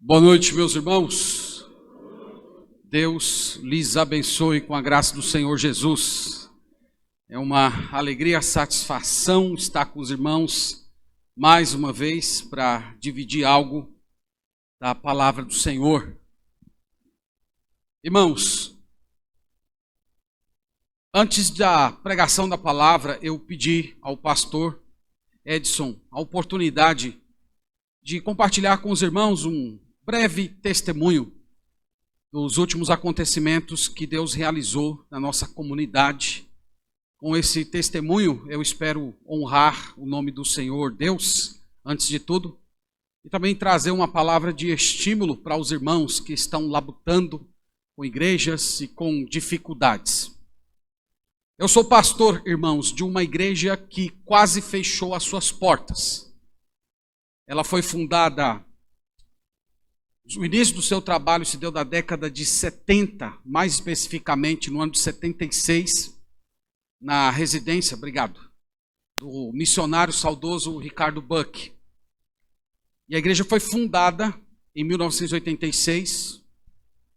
Boa noite, meus irmãos. Deus lhes abençoe com a graça do Senhor Jesus. É uma alegria, satisfação estar com os irmãos mais uma vez para dividir algo da palavra do Senhor. Irmãos, antes da pregação da palavra, eu pedi ao pastor Edson a oportunidade de compartilhar com os irmãos um breve testemunho dos últimos acontecimentos que Deus realizou na nossa comunidade. Com esse testemunho, eu espero honrar o nome do Senhor Deus, antes de tudo, e também trazer uma palavra de estímulo para os irmãos que estão labutando com igrejas e com dificuldades. Eu sou pastor, irmãos, de uma igreja que quase fechou as suas portas. Ela foi fundada, o início do seu trabalho se deu na década de 70, mais especificamente no ano de 76, na residência, do missionário saudoso Ricardo Buck. E a igreja foi fundada em 1986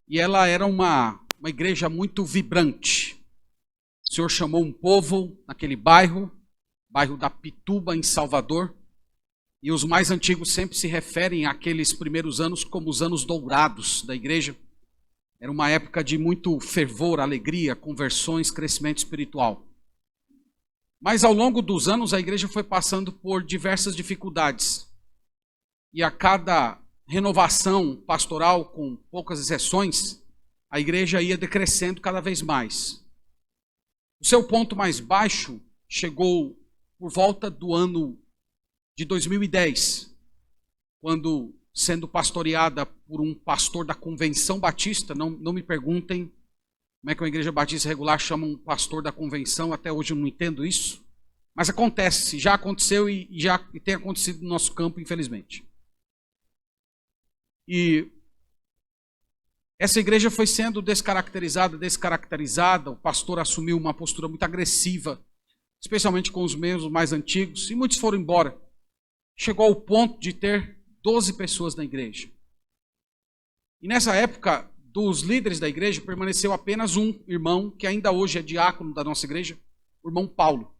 e ela era uma igreja muito vibrante. O Senhor chamou um povo naquele bairro da Pituba, em Salvador, e os mais antigos sempre se referem àqueles primeiros anos como os anos dourados da igreja. Era uma época de muito fervor, alegria, conversões, crescimento espiritual. Mas ao longo dos anos a igreja foi passando por diversas dificuldades. E a cada renovação pastoral, com poucas exceções, a igreja ia decrescendo cada vez mais. O seu ponto mais baixo chegou por volta do ano de 2010, quando, sendo pastoreada por um pastor da Convenção Batista, não me perguntem como é que uma igreja batista regular chama um pastor da convenção, até hoje eu não entendo isso, mas acontece, já aconteceu e tem acontecido no nosso campo, infelizmente. E essa igreja foi sendo descaracterizada, o pastor assumiu uma postura muito agressiva, especialmente com os membros mais antigos, e muitos foram embora. Chegou ao ponto de ter 12 pessoas na igreja. E nessa época, dos líderes da igreja, permaneceu apenas um irmão, que ainda hoje é diácono da nossa igreja, o irmão Paulo.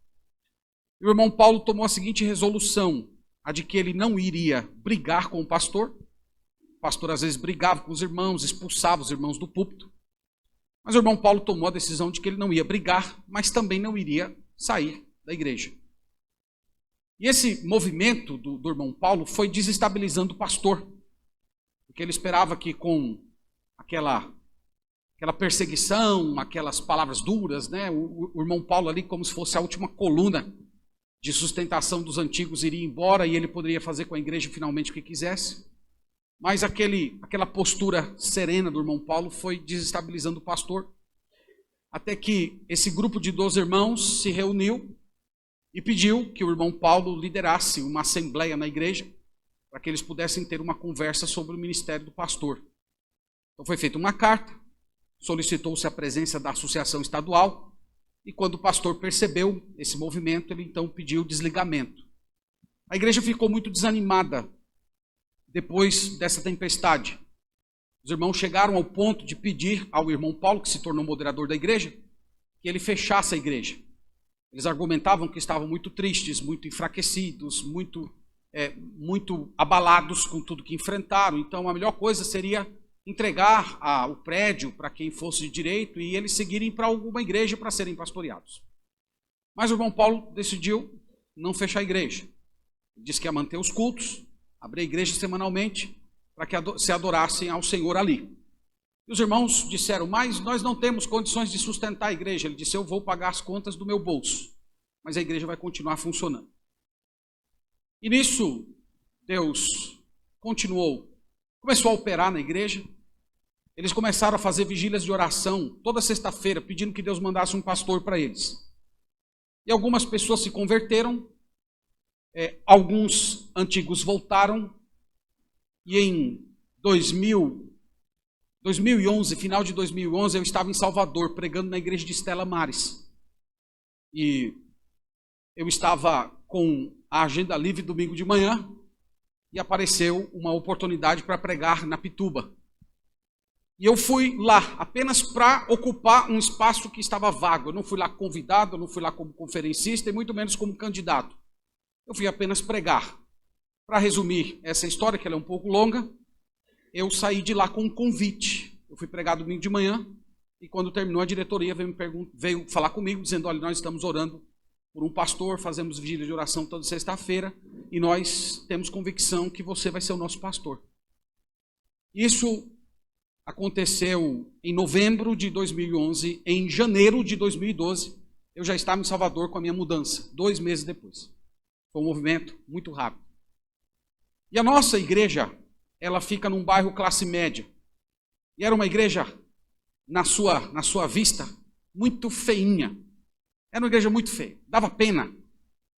E o irmão Paulo tomou a seguinte resolução, a de que ele não iria brigar com o pastor. O pastor às vezes brigava com os irmãos, expulsava os irmãos do púlpito. Mas o irmão Paulo tomou a decisão de que ele não ia brigar, mas também não iria sair da igreja. E esse movimento do irmão Paulo foi desestabilizando o pastor, porque ele esperava que com aquela perseguição, aquelas palavras duras, né, o irmão Paulo ali, como se fosse a última coluna de sustentação dos antigos, iria embora e ele poderia fazer com a igreja finalmente o que quisesse. Mas aquela postura serena do irmão Paulo foi desestabilizando o pastor, até que esse grupo de 12 irmãos se reuniu e pediu que o irmão Paulo liderasse uma assembleia na igreja para que eles pudessem ter uma conversa sobre o ministério do pastor. Então foi feita uma carta, solicitou-se a presença da associação estadual e quando o pastor percebeu esse movimento, ele então pediu o desligamento. A igreja ficou muito desanimada depois dessa tempestade. Os irmãos chegaram ao ponto de pedir ao irmão Paulo, que se tornou moderador da igreja, que ele fechasse a igreja. Eles argumentavam que estavam muito tristes, muito enfraquecidos, muito abalados com tudo que enfrentaram. Então a melhor coisa seria entregar o prédio para quem fosse de direito e eles seguirem para alguma igreja para serem pastoreados. Mas o irmão Paulo decidiu não fechar a igreja. Ele disse que ia manter os cultos, abrir a igreja semanalmente para que se adorassem ao Senhor ali. E os irmãos disseram, mas nós não temos condições de sustentar a igreja. Ele disse, eu vou pagar as contas do meu bolso, mas a igreja vai continuar funcionando. E nisso, Deus começou a operar na igreja. Eles começaram a fazer vigílias de oração toda sexta-feira, pedindo que Deus mandasse um pastor para eles. E algumas pessoas se converteram, alguns antigos voltaram, e em 2011, final de 2011, eu estava em Salvador, pregando na igreja de Stella Maris. E eu estava com a agenda livre domingo de manhã, e apareceu uma oportunidade para pregar na Pituba. E eu fui lá apenas para ocupar um espaço que estava vago. Eu não fui lá convidado, eu não fui lá como conferencista e muito menos como candidato. Eu fui apenas pregar. Para resumir essa história, que ela é um pouco longa, eu saí de lá com um convite. Eu fui pregar domingo de manhã e quando terminou a diretoria veio falar comigo dizendo, olha, nós estamos orando por um pastor, fazemos vigília de oração toda sexta-feira e nós temos convicção que você vai ser o nosso pastor. Isso aconteceu em novembro de 2011. Em janeiro de 2012, eu já estava em Salvador com a minha mudança, 2 meses depois. Foi um movimento muito rápido. E a nossa igreja, ela fica num bairro classe média. E era uma igreja, na sua vista, muito feinha. Era uma igreja muito feia, dava pena.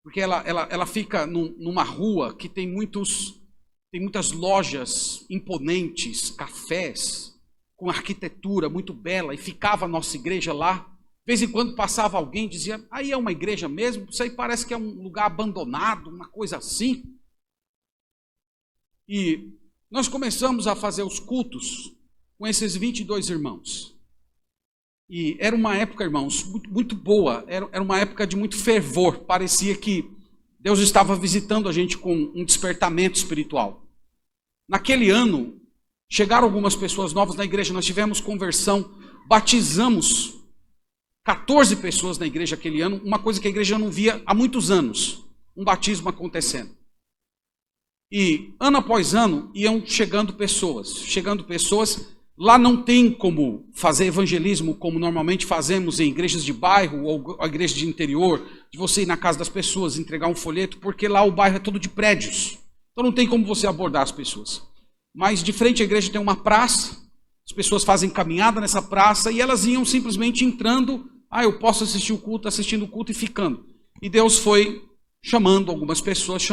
Porque ela fica numa rua que tem muitas lojas imponentes, cafés, com arquitetura muito bela, e ficava a nossa igreja lá. De vez em quando passava alguém e dizia, aí é uma igreja mesmo? Isso aí parece que é um lugar abandonado, uma coisa assim. E nós começamos a fazer os cultos com esses 22 irmãos. E era uma época, irmãos, muito boa, era uma época de muito fervor. Parecia que Deus estava visitando a gente com um despertamento espiritual. Naquele ano, chegaram algumas pessoas novas na igreja, nós tivemos conversão, batizamos 14 pessoas na igreja aquele ano, uma coisa que a igreja não via há muitos anos, um batismo acontecendo. E ano após ano iam chegando pessoas. Lá não tem como fazer evangelismo como normalmente fazemos em igrejas de bairro ou a igreja de interior, de você ir na casa das pessoas, entregar um folheto, porque lá o bairro é todo de prédios. Então não tem como você abordar as pessoas. Mas de frente à igreja tem uma praça, as pessoas fazem caminhada nessa praça e elas iam simplesmente entrando, eu posso assistir o culto, assistindo o culto e ficando. E Deus foi chamando algumas pessoas,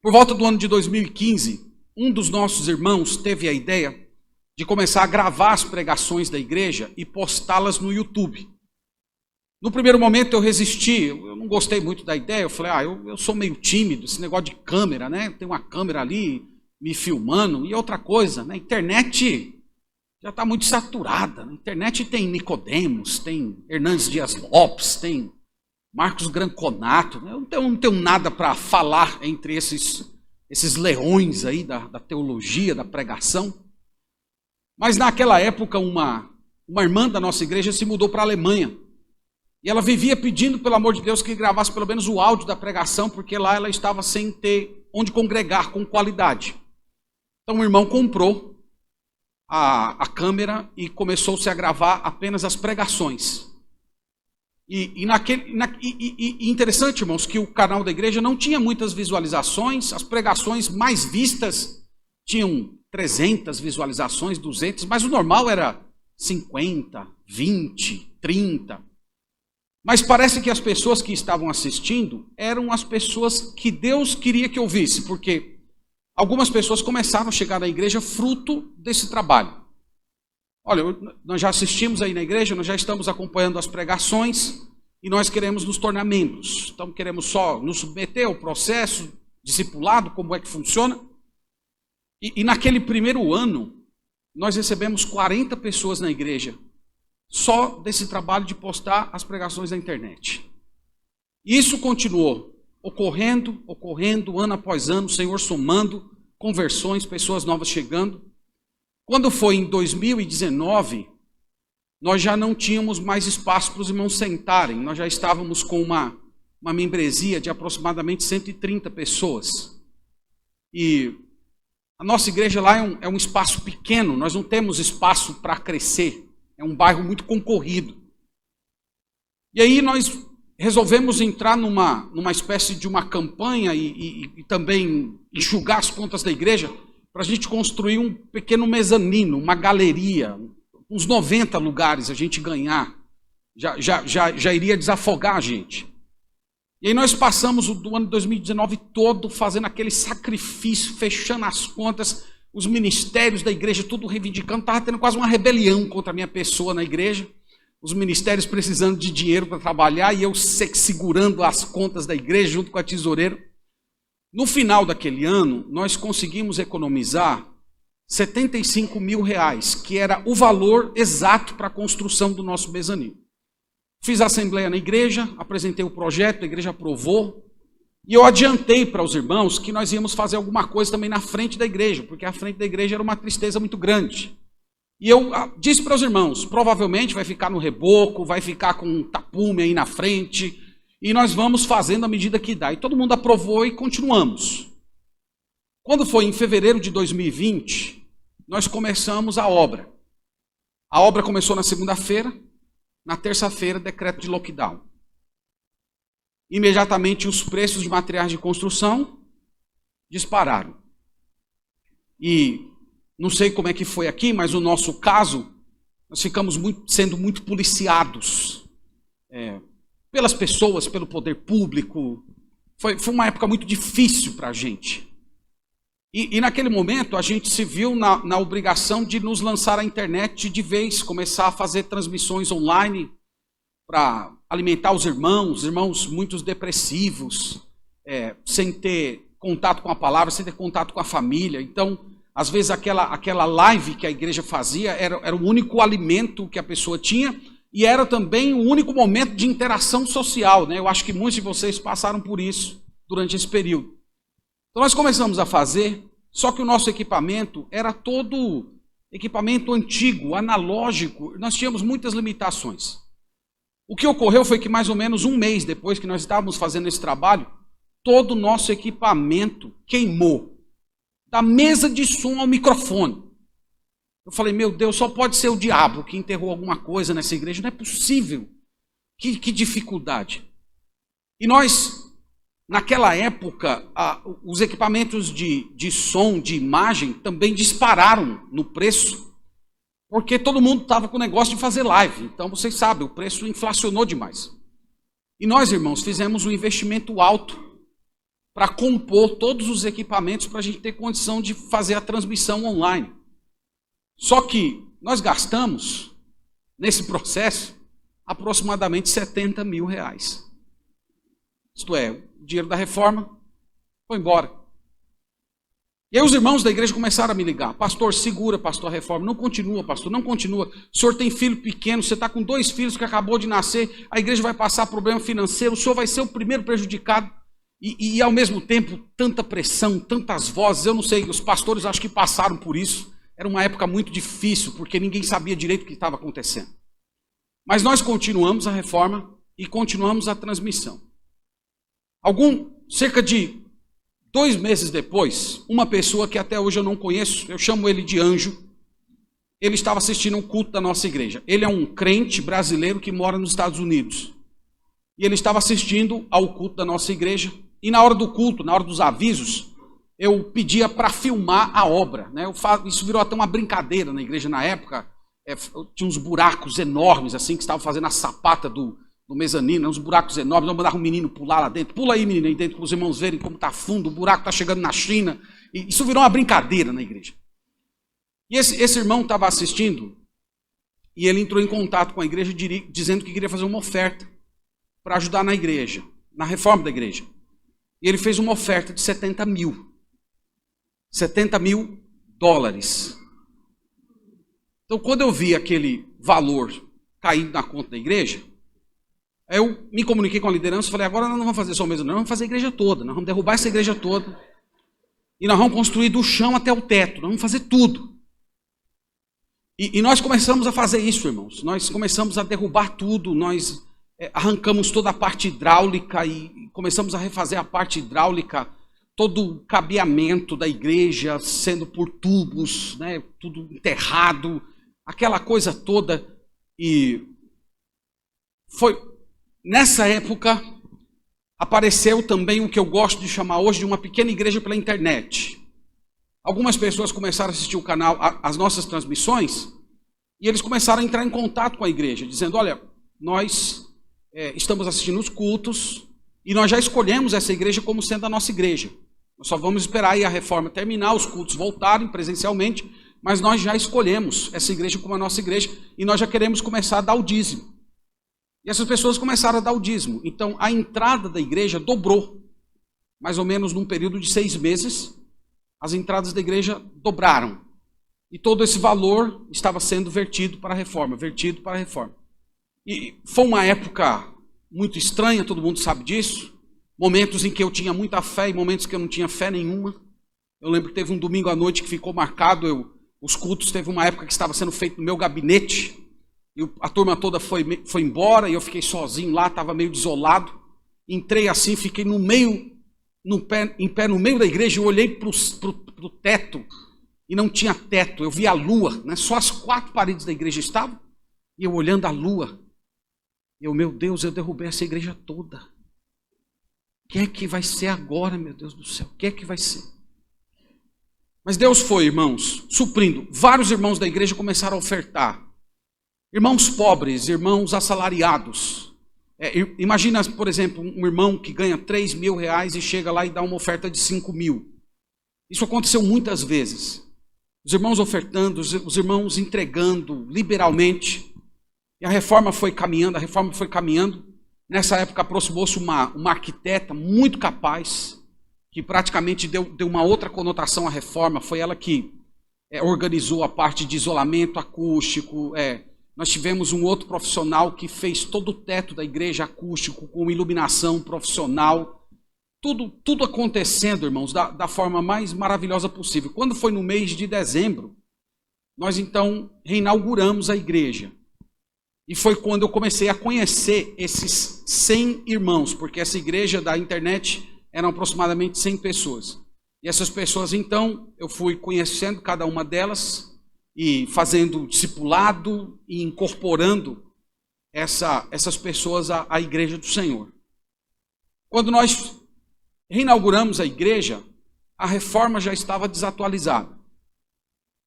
Por volta do ano de 2015, um dos nossos irmãos teve a ideia de começar a gravar as pregações da igreja e postá-las no YouTube. No primeiro momento eu resisti, eu não gostei muito da ideia, eu falei, eu sou meio tímido, esse negócio de câmera, né? Tem uma câmera ali me filmando, e outra coisa, na internet já está muito saturada, na internet tem Nicodemos, tem Hernandes Dias Lopes, tem Marcos Granconato, eu não tenho nada para falar entre esses leões aí da teologia, da pregação. Mas naquela época uma irmã da nossa igreja se mudou para a Alemanha. E ela vivia pedindo, pelo amor de Deus, que gravasse pelo menos o áudio da pregação, porque lá ela estava sem ter onde congregar com qualidade. Então o irmão comprou a câmera e começou-se a gravar apenas as pregações. E interessante, irmãos, que o canal da igreja não tinha muitas visualizações, as pregações mais vistas tinham 300 visualizações, 200, mas o normal era 50, 20, 30. Mas parece que as pessoas que estavam assistindo eram as pessoas que Deus queria que ouvisse, porque algumas pessoas começaram a chegar na igreja fruto desse trabalho. Olha, nós já assistimos aí na igreja, nós já estamos acompanhando as pregações e nós queremos nos tornar membros. Então queremos só nos submeter ao processo discipulado, como é que funciona. E naquele primeiro ano, nós recebemos 40 pessoas na igreja, só desse trabalho de postar as pregações na internet. E isso continuou ocorrendo, ano após ano, o Senhor somando conversões, pessoas novas chegando. Quando foi em 2019, nós já não tínhamos mais espaço para os irmãos sentarem, nós já estávamos com uma membresia de aproximadamente 130 pessoas. E a nossa igreja lá é um espaço pequeno, nós não temos espaço para crescer. É um bairro muito concorrido. E aí nós resolvemos entrar numa espécie de uma campanha e também enxugar as contas da igreja para a gente construir um pequeno mezanino, uma galeria, uns 90 lugares a gente ganhar. Já iria desafogar a gente. E aí nós passamos o ano de 2019 todo fazendo aquele sacrifício, fechando as contas, os ministérios da igreja, tudo reivindicando, estava tendo quase uma rebelião contra a minha pessoa na igreja, os ministérios precisando de dinheiro para trabalhar e eu segurando as contas da igreja junto com a tesoureira. No final daquele ano, nós conseguimos economizar R$ 75 mil, que era o valor exato para a construção do nosso mezanino. Fiz a assembleia na igreja, apresentei o projeto, a igreja aprovou, e eu adiantei para os irmãos que nós íamos fazer alguma coisa também na frente da igreja, porque a frente da igreja era uma tristeza muito grande. E eu disse para os irmãos, provavelmente vai ficar no reboco, vai ficar com um tapume aí na frente, e nós vamos fazendo à medida que dá. E todo mundo aprovou e continuamos. Quando foi em fevereiro de 2020, nós começamos a obra. A obra começou na segunda-feira, na terça-feira, decreto de lockdown. Imediatamente os preços de materiais de construção dispararam. E não sei como é que foi aqui, mas no nosso caso, nós ficamos sendo muito policiados pelas pessoas, pelo poder público. Foi uma época muito difícil para a gente. E naquele momento a gente se viu na obrigação de nos lançar à internet de vez, começar a fazer transmissões online para alimentar os irmãos muitos depressivos, sem ter contato com a palavra, sem ter contato com a família. Então, às vezes aquela live que a igreja fazia era o único alimento que a pessoa tinha e era também o único momento de interação social, né? Eu acho que muitos de vocês passaram por isso durante esse período. Então nós começamos a fazer, só que o nosso equipamento era todo equipamento antigo, analógico, nós tínhamos muitas limitações. O que ocorreu foi que mais ou menos um mês depois que nós estávamos fazendo esse trabalho, todo o nosso equipamento queimou, da mesa de som ao microfone. Eu falei, meu Deus, só pode ser o diabo que enterrou alguma coisa nessa igreja, não é possível. Que dificuldade. E nós... Naquela época, os equipamentos de som, de imagem, também dispararam no preço, porque todo mundo estava com o negócio de fazer live. Então, vocês sabem, o preço inflacionou demais. E nós, irmãos, fizemos um investimento alto para compor todos os equipamentos para a gente ter condição de fazer a transmissão online. Só que nós gastamos, nesse processo, aproximadamente R$ 70 mil. Isto é, o dinheiro da reforma foi embora. E aí os irmãos da igreja começaram a me ligar. Pastor, segura, pastor, a reforma. Não continua, pastor, não continua. O senhor tem filho pequeno, você está com 2 filhos que acabou de nascer, a igreja vai passar problema financeiro, o senhor vai ser o primeiro prejudicado. E ao mesmo tempo, tanta pressão, tantas vozes, eu não sei, os pastores acho que passaram por isso. Era uma época muito difícil, porque ninguém sabia direito o que estava acontecendo. Mas nós continuamos a reforma e continuamos a transmissão. Cerca de 2 meses depois, uma pessoa que até hoje eu não conheço, eu chamo ele de Anjo, ele estava assistindo um culto da nossa igreja. Ele é um crente brasileiro que mora nos Estados Unidos. E ele estava assistindo ao culto da nossa igreja. E na hora do culto, na hora dos avisos, eu pedia para filmar a obra, né? Isso virou até uma brincadeira na igreja na época. Tinha uns buracos enormes, assim, que estavam fazendo a sapata do mezanino, uns buracos enormes. Eu mandava um menino pular lá dentro. Pula aí, menino, aí dentro, para os irmãos verem como está fundo, o buraco está chegando na China. E isso virou uma brincadeira na igreja. E esse irmão estava assistindo, e ele entrou em contato com a igreja dizendo que queria fazer uma oferta para ajudar na igreja, na reforma da igreja. E ele fez uma oferta de 70 mil. 70 mil dólares. Então, quando eu vi aquele valor caindo na conta da igreja, eu me comuniquei com a liderança e falei, agora nós não vamos fazer só o mesmo, não, nós vamos fazer a igreja toda, nós vamos derrubar essa igreja toda, e nós vamos construir do chão até o teto, nós vamos fazer tudo. E nós começamos a fazer isso, irmãos, nós começamos a derrubar tudo, nós arrancamos toda a parte hidráulica e começamos a refazer a parte hidráulica, todo o cabeamento da igreja sendo por tubos, né, tudo enterrado, aquela coisa toda. E foi nessa época apareceu também o que eu gosto de chamar hoje de uma pequena igreja pela internet. Algumas pessoas começaram a assistir o canal, as nossas transmissões, e eles começaram a entrar em contato com a igreja, dizendo, olha, nós estamos assistindo os cultos e nós já escolhemos essa igreja como sendo a nossa igreja. Nós só vamos esperar aí a reforma terminar, os cultos voltarem presencialmente, mas nós já escolhemos essa igreja como a nossa igreja e nós já queremos começar a dar o dízimo. E essas pessoas começaram a dar o dízimo. Então a entrada da igreja dobrou. mais ou menos num período de 6 meses, as entradas da igreja dobraram. E todo esse valor estava sendo vertido para a reforma, E foi uma época muito estranha, todo mundo sabe disso. Momentos em que eu tinha muita fé e momentos que eu não tinha fé nenhuma. Eu lembro que teve um domingo à noite que ficou marcado, os cultos, teve uma época que estava sendo feito no meu gabinete, e a turma toda foi embora, e eu fiquei sozinho lá, estava meio desolado. Entrei assim, fiquei em pé no meio da igreja, eu olhei para o teto, e não tinha teto, eu vi a lua, né? Só as 4 paredes da igreja estavam, e eu olhando a lua, meu Deus, eu derrubei essa igreja toda. O que é que vai ser agora, meu Deus do céu? O que é que vai ser? Mas Deus foi, irmãos, suprindo. Vários irmãos da igreja começaram a ofertar. Irmãos pobres, irmãos assalariados. Imagina, por exemplo, um irmão que ganha 3 mil reais e chega lá e dá uma oferta de 5 mil. Isso aconteceu muitas vezes. Os irmãos ofertando, os irmãos entregando liberalmente. E a reforma foi caminhando. Nessa época aproximou-se uma arquiteta muito capaz, que praticamente deu uma outra conotação à reforma. Foi ela que organizou a parte de isolamento acústico. Nós tivemos um outro profissional que fez todo o teto da igreja acústico, com iluminação profissional. Tudo acontecendo, irmãos, da forma mais maravilhosa possível. Quando foi no mês de dezembro, nós então reinauguramos a igreja. E foi quando eu comecei a conhecer esses 100 irmãos, porque essa igreja da internet eram aproximadamente 100 pessoas. E essas pessoas, então, eu fui conhecendo cada uma delas e fazendo discipulado e incorporando essas pessoas à igreja do Senhor. Quando nós reinauguramos a igreja, a reforma já estava desatualizada.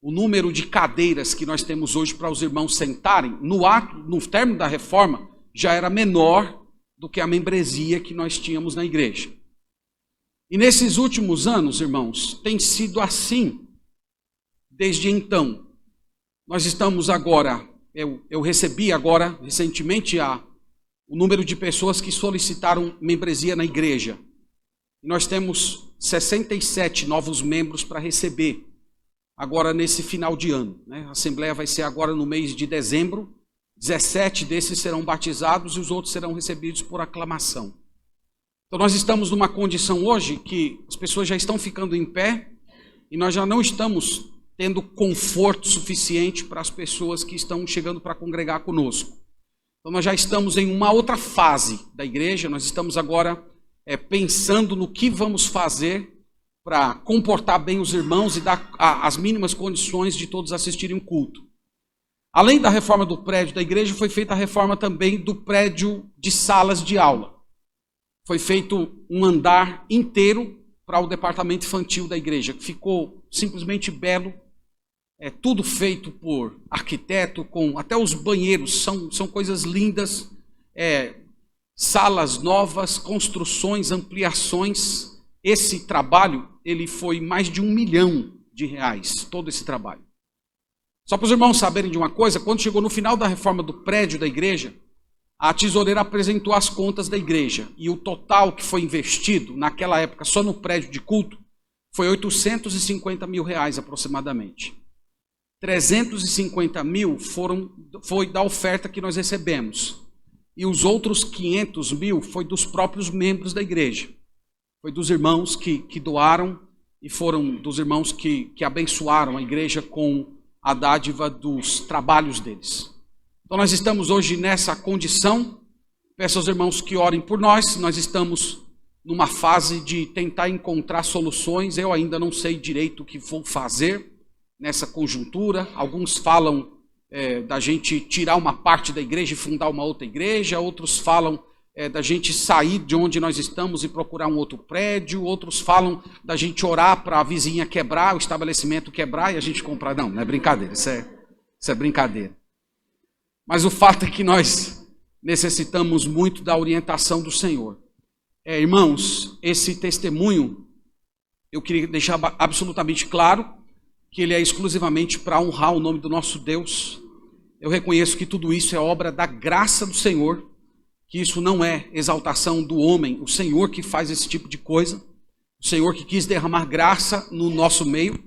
O número de cadeiras que nós temos hoje para os irmãos sentarem, no término da reforma, já era menor do que a membresia que nós tínhamos na igreja. E nesses últimos anos, irmãos, tem sido assim desde então. Nós estamos agora, eu recebi agora, recentemente, o número de pessoas que solicitaram membresia na igreja. E nós temos 67 novos membros para receber, agora nesse final de ano. Né? A assembleia vai ser agora no mês de dezembro. 17 desses serão batizados e os outros serão recebidos por aclamação. Então nós estamos numa condição hoje que as pessoas já estão ficando em pé e nós já não estamos tendo conforto suficiente para as pessoas que estão chegando para congregar conosco. Então nós já estamos em uma outra fase da igreja, nós estamos agora pensando no que vamos fazer para comportar bem os irmãos e dar as mínimas condições de todos assistirem o culto. Além da reforma do prédio da igreja, foi feita a reforma também do prédio de salas de aula. Foi feito um andar inteiro para o departamento infantil da igreja, que ficou simplesmente belo. Tudo feito por arquiteto, com até os banheiros, são coisas lindas. Salas novas, construções, ampliações. Esse trabalho, ele foi mais de R$1 milhão, todo esse trabalho. Só para os irmãos saberem de uma coisa, quando chegou no final da reforma do prédio da igreja, a tesoureira apresentou as contas da igreja, e o total que foi investido, naquela época, só no prédio de culto, foi R$850 mil aproximadamente. 350 mil foi da oferta que nós recebemos, e os outros 500 mil foi dos próprios membros da igreja. Foi dos irmãos que doaram e foram dos irmãos que abençoaram a igreja com a dádiva dos trabalhos deles. Então nós estamos hoje nessa condição. Peço aos irmãos que orem por nós. Nós estamos numa fase de tentar encontrar soluções. Eu ainda não sei direito o que vou fazer nessa conjuntura. Alguns falam da gente tirar uma parte da igreja e fundar uma outra igreja. Outros falam da gente sair de onde nós estamos e procurar um outro prédio. Outros falam da gente orar para a vizinha quebrar, o estabelecimento quebrar e a gente comprar. Não é brincadeira, isso é brincadeira. Mas o fato é que nós necessitamos muito da orientação do Senhor. Irmãos, esse testemunho, eu queria deixar absolutamente claro que ele é exclusivamente para honrar o nome do nosso Deus. Eu reconheço que tudo isso é obra da graça do Senhor, que isso não é exaltação do homem, o Senhor que faz esse tipo de coisa. O Senhor que quis derramar graça no nosso meio.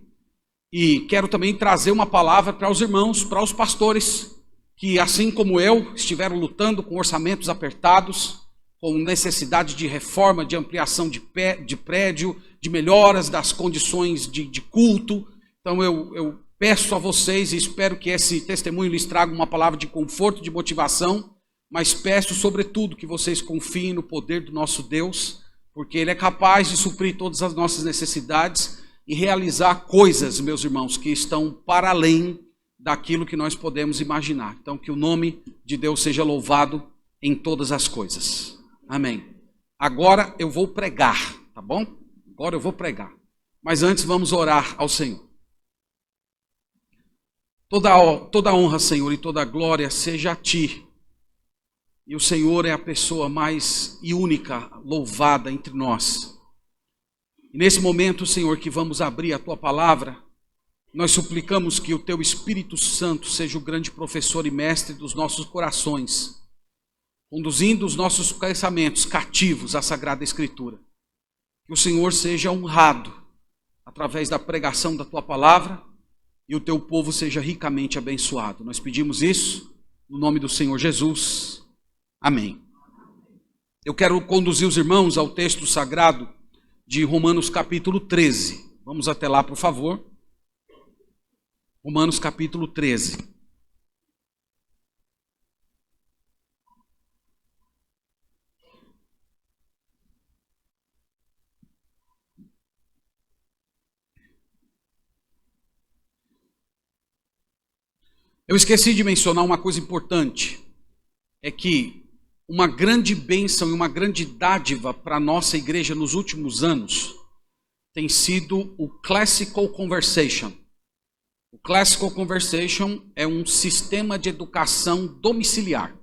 E quero também trazer uma palavra para os irmãos, para os pastores, que assim como eu, estiveram lutando com orçamentos apertados, com necessidade de reforma, de ampliação de prédio, de melhoras das condições de culto. Então eu peço a vocês e espero que esse testemunho lhes traga uma palavra de conforto, de motivação, mas peço sobretudo que vocês confiem no poder do nosso Deus, porque Ele é capaz de suprir todas as nossas necessidades e realizar coisas, meus irmãos, que estão para além daquilo que nós podemos imaginar. Então que o nome de Deus seja louvado em todas as coisas. Amém. Agora eu vou pregar, tá bom? Agora eu vou pregar. Mas antes vamos orar ao Senhor. Toda honra, Senhor, e toda glória seja a Ti. E o Senhor é a pessoa mais e única louvada entre nós. E nesse momento, Senhor, que vamos abrir a Tua palavra, nós suplicamos que o Teu Espírito Santo seja o grande professor e mestre dos nossos corações, conduzindo os nossos pensamentos cativos à Sagrada Escritura. Que o Senhor seja honrado através da pregação da Tua palavra e o Teu povo seja ricamente abençoado. Nós pedimos isso no nome do Senhor Jesus. Amém. Eu quero conduzir os irmãos ao texto sagrado de Romanos capítulo 13. Vamos até lá, por favor. Romanos capítulo 13. Eu esqueci de mencionar uma coisa importante. É que uma grande bênção e uma grande dádiva para a nossa igreja nos últimos anos tem sido o Classical Conversation. O Classical Conversation é um sistema de educação domiciliar,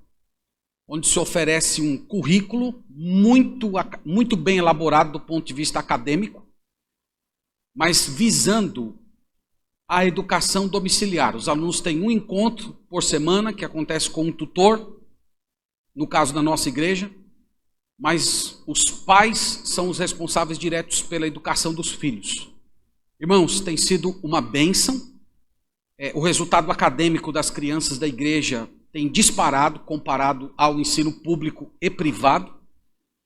onde se oferece um currículo muito bem elaborado do ponto de vista acadêmico, mas visando a educação domiciliar. Os alunos têm um encontro por semana que acontece com um tutor, no caso da nossa igreja, mas os pais são os responsáveis diretos pela educação dos filhos. Irmãos, tem sido uma bênção. O resultado acadêmico das crianças da igreja tem disparado comparado ao ensino público e privado.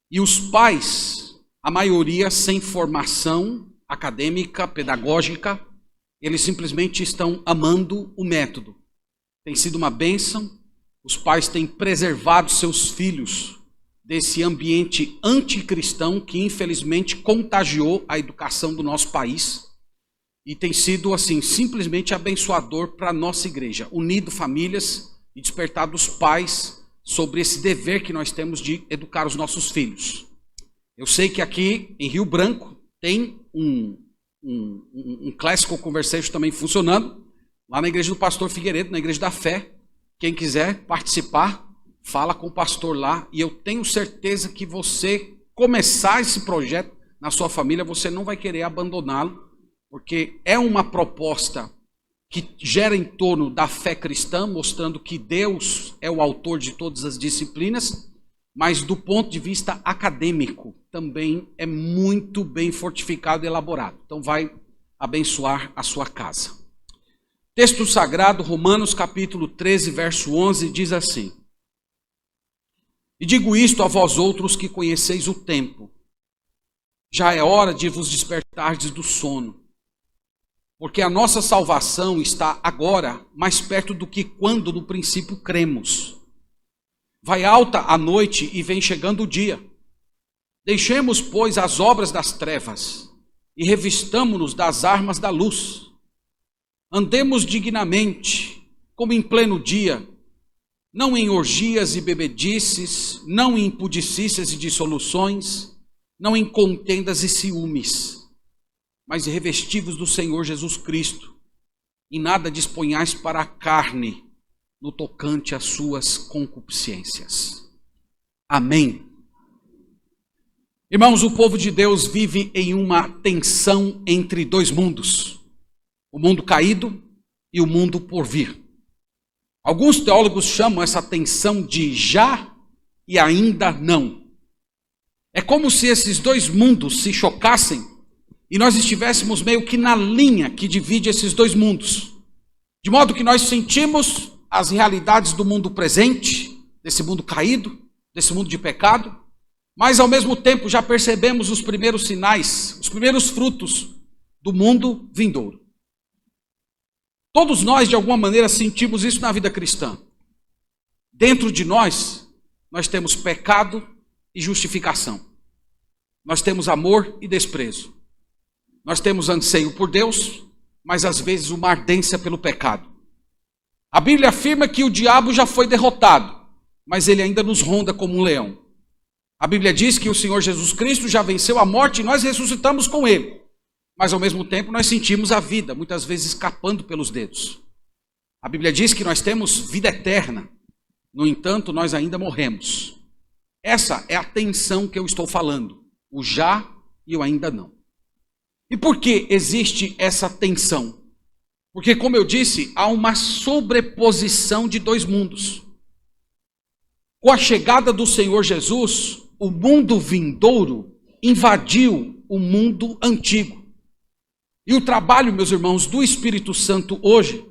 E os pais, a maioria sem formação acadêmica, pedagógica, eles simplesmente estão amando o método. Tem sido uma bênção. Os pais têm preservado seus filhos desse ambiente anticristão que infelizmente contagiou a educação do nosso país e tem sido assim simplesmente abençoador para a nossa igreja, unido famílias e despertado os pais sobre esse dever que nós temos de educar os nossos filhos. Eu sei que aqui em Rio Branco tem um Classical Conversation também funcionando, lá na igreja do pastor Figueiredo, na igreja da fé. Quem quiser participar, fala com o pastor lá. E eu tenho certeza que você começar esse projeto na sua família, você não vai querer abandoná-lo, porque é uma proposta que gera em torno da fé cristã, mostrando que Deus é o autor de todas as disciplinas, mas do ponto de vista acadêmico também é muito bem fortificado e elaborado. Então vai abençoar a sua casa. Texto sagrado, Romanos capítulo 13, verso 11, diz assim: E digo isto a vós outros que conheceis o tempo. Já é hora de vos despertardes do sono, porque a nossa salvação está agora mais perto do que quando no princípio cremos. Vai alta a noite e vem chegando o dia. Deixemos, pois, as obras das trevas e revistamo-nos das armas da luz. Andemos dignamente, como em pleno dia, não em orgias e bebedices, não em impudicícias e dissoluções, não em contendas e ciúmes, mas revestivos do Senhor Jesus Cristo, e nada disponhais para a carne no tocante às suas concupiscências. Amém. Irmãos, o povo de Deus vive em uma tensão entre dois mundos, o mundo caído e o mundo por vir. Alguns teólogos chamam essa tensão de já e ainda não. É como se esses dois mundos se chocassem e nós estivéssemos meio que na linha que divide esses dois mundos, de modo que nós sentimos as realidades do mundo presente, desse mundo caído, desse mundo de pecado, mas ao mesmo tempo já percebemos os primeiros sinais, os primeiros frutos do mundo vindouro. Todos nós, de alguma maneira, sentimos isso na vida cristã. Dentro de nós temos pecado e justificação. Nós temos amor e desprezo. Nós temos anseio por Deus, mas às vezes uma ardência pelo pecado. A Bíblia afirma que o diabo já foi derrotado, mas ele ainda nos ronda como um leão. A Bíblia diz que o Senhor Jesus Cristo já venceu a morte e nós ressuscitamos com ele. Mas ao mesmo tempo nós sentimos a vida, muitas vezes escapando pelos dedos. A Bíblia diz que nós temos vida eterna. No entanto, nós ainda morremos. Essa é a tensão que eu estou falando. O já e o ainda não. E por que existe essa tensão? Porque, como eu disse, há uma sobreposição de dois mundos. Com a chegada do Senhor Jesus, o mundo vindouro invadiu o mundo antigo. E o trabalho, meus irmãos, do Espírito Santo hoje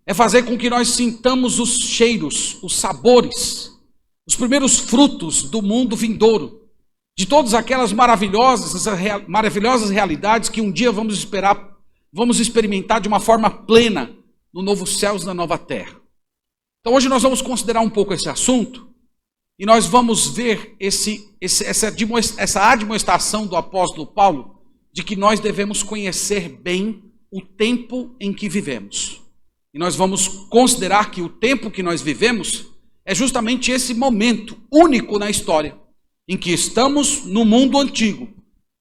é fazer com que nós sintamos os cheiros, os sabores, os primeiros frutos do mundo vindouro, de todas aquelas maravilhosas realidades que um dia vamos experimentar de uma forma plena no novo céus e na nova terra. Então hoje nós vamos considerar um pouco esse assunto e nós vamos ver essa admoestação do apóstolo Paulo de que nós devemos conhecer bem o tempo em que vivemos. E nós vamos considerar que o tempo que nós vivemos é justamente esse momento único na história, em que estamos no mundo antigo,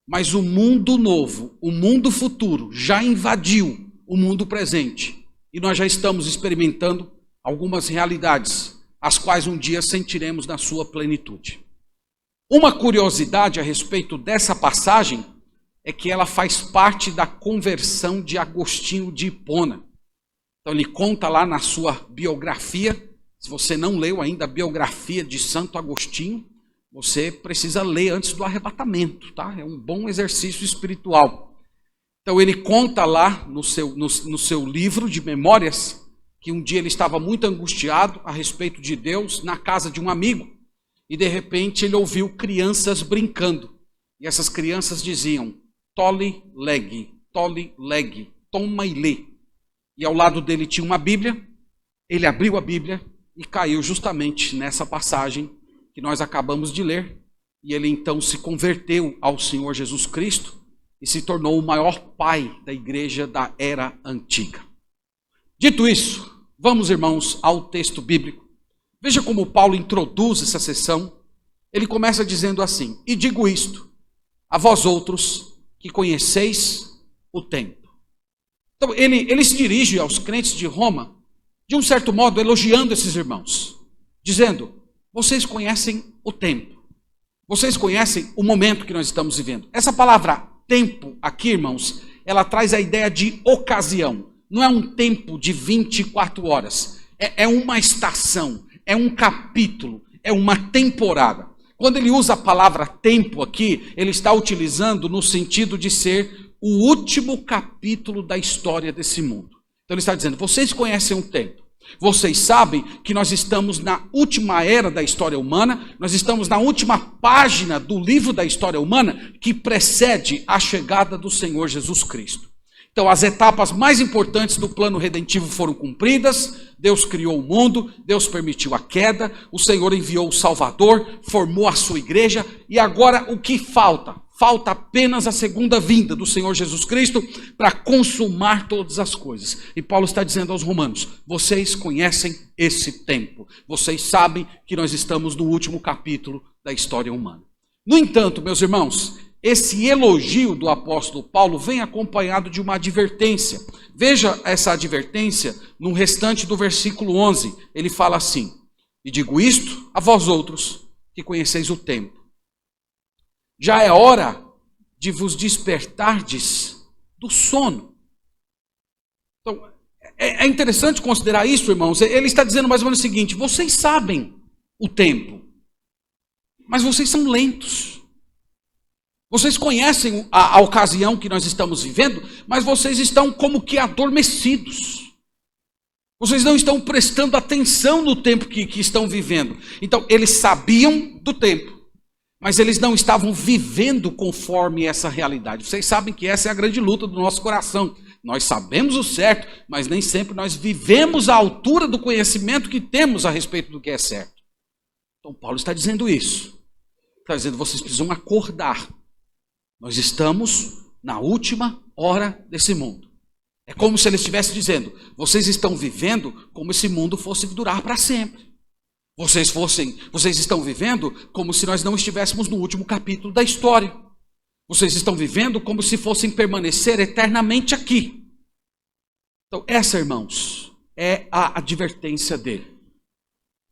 mas o mundo novo, o mundo futuro, já invadiu o mundo presente. E nós já estamos experimentando algumas realidades, as quais um dia sentiremos na sua plenitude. Uma curiosidade a respeito dessa passagem é que ela faz parte da conversão de Agostinho de Hipona. Então ele conta lá na sua biografia, se você não leu ainda a biografia de Santo Agostinho, você precisa ler antes do arrebatamento, tá? É um bom exercício espiritual. Então ele conta lá no seu livro de memórias, que um dia ele estava muito angustiado a respeito de Deus na casa de um amigo, e de repente ele ouviu crianças brincando, e essas crianças diziam: tole lege, toma e lê. E ao lado dele tinha uma Bíblia, ele abriu a Bíblia e caiu justamente nessa passagem que nós acabamos de ler, e ele então se converteu ao Senhor Jesus Cristo e se tornou o maior pai da igreja da era antiga. Dito isso, vamos, irmãos, ao texto bíblico. Veja como Paulo introduz essa sessão. Ele começa dizendo assim: e digo isto a vós outros que conheceis o tempo. Então ele se dirige aos crentes de Roma, de um certo modo elogiando esses irmãos, dizendo: vocês conhecem o tempo, vocês conhecem o momento que nós estamos vivendo. Essa palavra tempo aqui, irmãos, ela traz a ideia de ocasião. Não é um tempo de 24 horas, é uma estação, é um capítulo, é uma temporada. Quando ele usa a palavra tempo aqui, ele está utilizando no sentido de ser o último capítulo da história desse mundo. Então ele está dizendo: vocês conhecem o tempo. Vocês sabem que nós estamos na última era da história humana, nós estamos na última página do livro da história humana que precede a chegada do Senhor Jesus Cristo. Então as etapas mais importantes do plano redentivo foram cumpridas. Deus criou o mundo, Deus permitiu a queda, o Senhor enviou o Salvador, formou a sua igreja, e agora o que falta? Falta apenas a segunda vinda do Senhor Jesus Cristo para consumar todas as coisas. E Paulo está dizendo aos romanos: vocês conhecem esse tempo. Vocês sabem que nós estamos no último capítulo da história humana. No entanto, meus irmãos, esse elogio do apóstolo Paulo vem acompanhado de uma advertência. Veja essa advertência no restante do versículo 11. Ele fala assim: e digo isto a vós outros que conheceis o tempo. Já é hora de vos despertardes do sono. Então, é interessante considerar isso, irmãos. Ele está dizendo mais ou menos o seguinte: vocês sabem o tempo, mas vocês são lentos. Vocês conhecem a ocasião que nós estamos vivendo, mas vocês estão como que adormecidos. Vocês não estão prestando atenção no tempo que estão vivendo. Então, eles sabiam do tempo, mas eles não estavam vivendo conforme essa realidade. Vocês sabem que essa é a grande luta do nosso coração. Nós sabemos o certo, mas nem sempre nós vivemos à altura do conhecimento que temos a respeito do que é certo. Então, Paulo está dizendo isso. Está dizendo, vocês precisam acordar. Nós estamos na última hora desse mundo. É como se ele estivesse dizendo, vocês estão vivendo como se esse mundo fosse durar para sempre. Vocês estão vivendo como se nós não estivéssemos no último capítulo da história. Vocês estão vivendo como se fossem permanecer eternamente aqui. Então, essa, irmãos, é a advertência dele.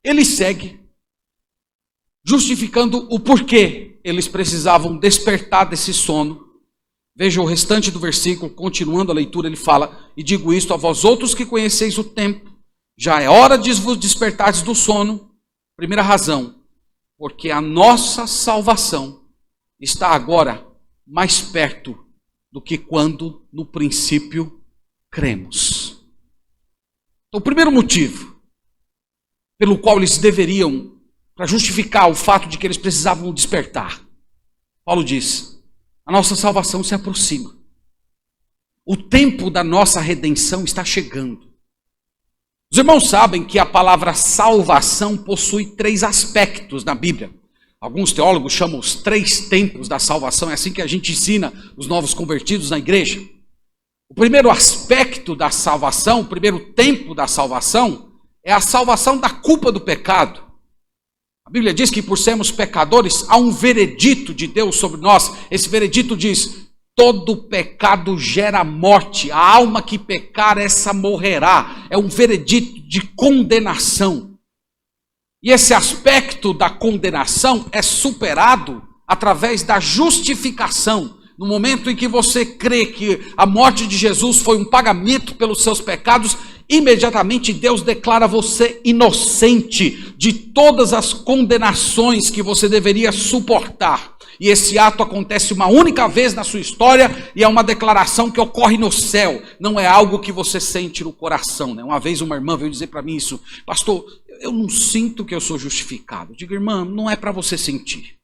Ele segue justificando o porquê eles precisavam despertar desse sono. Veja o restante do versículo, continuando a leitura, ele fala, e digo isto a vós outros que conheceis o tempo, já é hora de vos despertardes do sono. Primeira razão, porque a nossa salvação está agora mais perto do que quando no princípio cremos. Então, o primeiro motivo pelo qual eles deveriam, para justificar o fato de que eles precisavam despertar, Paulo diz, a nossa salvação se aproxima. O tempo da nossa redenção está chegando. Os irmãos sabem que a palavra salvação possui 3 aspectos na Bíblia. Alguns teólogos chamam os 3 tempos da salvação, é assim que a gente ensina os novos convertidos na igreja. O primeiro aspecto da salvação, o primeiro tempo da salvação, é a salvação da culpa do pecado. A Bíblia diz que por sermos pecadores, há um veredito de Deus sobre nós. Esse veredito diz, todo pecado gera morte. A alma que pecar, essa morrerá. É um veredito de condenação. E esse aspecto da condenação é superado através da justificação. No momento em que você crê que a morte de Jesus foi um pagamento pelos seus pecados, imediatamente Deus declara você inocente de todas as condenações que você deveria suportar. E esse ato acontece uma única vez na sua história e é uma declaração que ocorre no céu. Não é algo que você sente no coração, né? Uma vez uma irmã veio dizer para mim isso, pastor, eu não sinto que eu sou justificado. Eu digo, irmã, não é para você sentir.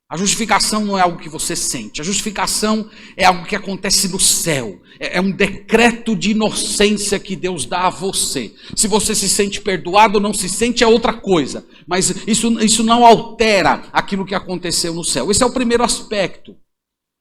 A justificação não é algo que você sente. A justificação é algo que acontece no céu. É um decreto de inocência que Deus dá a você. Se você se sente perdoado ou não se sente é outra coisa. Mas isso não altera aquilo que aconteceu no céu. Esse é o primeiro aspecto.